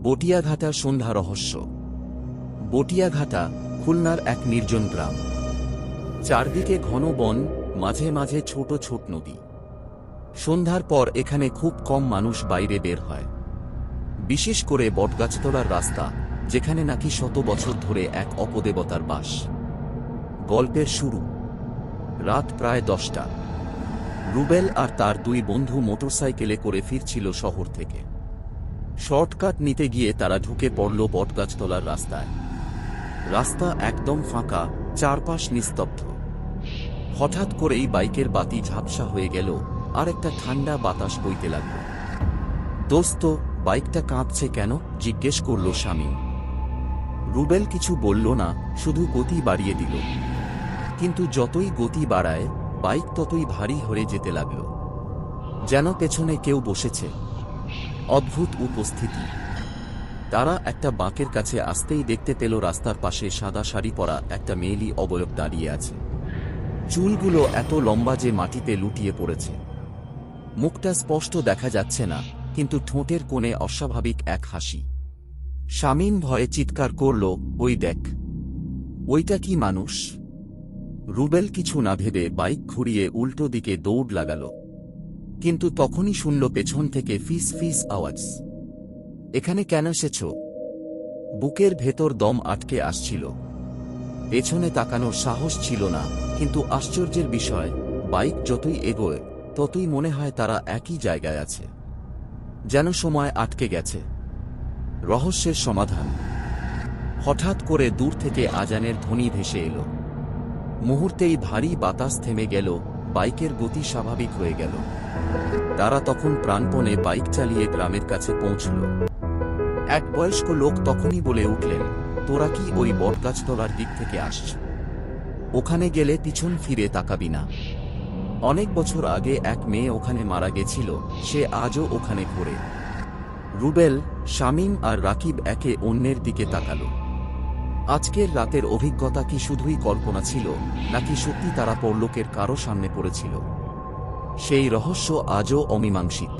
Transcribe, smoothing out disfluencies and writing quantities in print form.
বটিয়াঘাটা সন্ধ্যা রহস্য। বটিয়াঘাটা খুলনার এক নির্জন গ্রাম। চারদিকে ঘন বন, মাঝে মাঝে ছোট ছোট নদী। সন্ধ্যার পর এখানে খুব কম মানুষ বাইরে বের হয়, বিশেষ করে বটগাছতলার রাস্তা, যেখানে নাকি শত বছর ধরে এক অপদেবতার বাস। গল্পের শুরু। রাত প্রায় 10টা। রুবেল আর তার দুই বন্ধু মোটরসাইকেলে করে ফিরছিল শহর থেকে। শর্টকাট নিতে গিয়ে তারা ঢুকে পড়ল বটগাছতলার রাস্তায়। রাস্তা একদম ফাঁকা, চারপাশ নিস্তব্ধ। হঠাৎ করেই বাইকের বাতি ঝাপসা হয়ে গেল, আর একটা ঠান্ডা বাতাস বইতে লাগল। দোস্ত, বাইকটা কাঁপছে কেন? জিজ্ঞেস করল শামীম। রুবেল কিছু বলল না, শুধু গতি বাড়িয়ে দিল। কিন্তু যতই গতি বাড়ায়, বাইক ততই ভারী হয়ে যেতে লাগল, যেন পেছনে কেউ বসেছে। অদ্ভুত উপস্থিতি। তারা একটা বাঁকের কাছে আসতেই দেখতে পেল রাস্তার পাশে সাদা শাড়ি পরা একটা মেয়েলি অবয়ব দাঁড়িয়ে আছে। চুলগুলো এত লম্বা যে মাটিতে লুটিয়ে পড়েছে। মুখটা স্পষ্ট দেখা যাচ্ছে না, কিন্তু ঠোঁটের কোণে অস্বাভাবিক এক হাসি। শামীম ভয়ে চিৎকার করল, ওই দেখ, ওইটা কি মানুষ? রুবেল কিছু না ভেবে বাইক ঘুরিয়ে উল্টো দিকে দৌড় লাগাল। কিন্তু তখনই শুনল পেছন থেকে ফিস ফিস আওয়াজ। এখানে কেন এসেছ? বুকের ভেতর দম আটকে আসছিল। পেছনে তাকানোর সাহস ছিল না, কিন্তু আশ্চর্যের বিষয়, বাইক যতই এগোয় ততই মনে হয় তারা একই জায়গায় আছে, যেন সময় আটকে গেছে। রহস্যের সমাধান। হঠাৎ করে দূর থেকে আজানের ধ্বনি ভেসে এলো। মুহূর্তেই ভারী বাতাস থেমে গেল, বাইকের গতি স্বাভাবিক হয়ে গেল। তারা তখন প্রাণপণে বাইক চালিয়ে গ্রামের কাছে পৌঁছল। এক বয়স্ক লোক তখনই বলে উঠলেন, তোরা কি ওই বটগাছতলার দিক থেকে আসছ? ওখানে গেলে পিছন ফিরে তাকাবি না। অনেক বছর আগে এক মেয়ে ওখানে মারা গেছিল, সে আজও ওখানে ঘোরে। রুবেল, শামীম আর রাকিব একে অন্যের দিকে তাকাল। আজকের রাতের অভিজ্ঞতা কি শুধুই কল্পনা ছিল, নাকি সত্যি তারা পরলোকের কারো সামনে পড়েছিল? সেই রহস্য আজও অমীমাংসিত।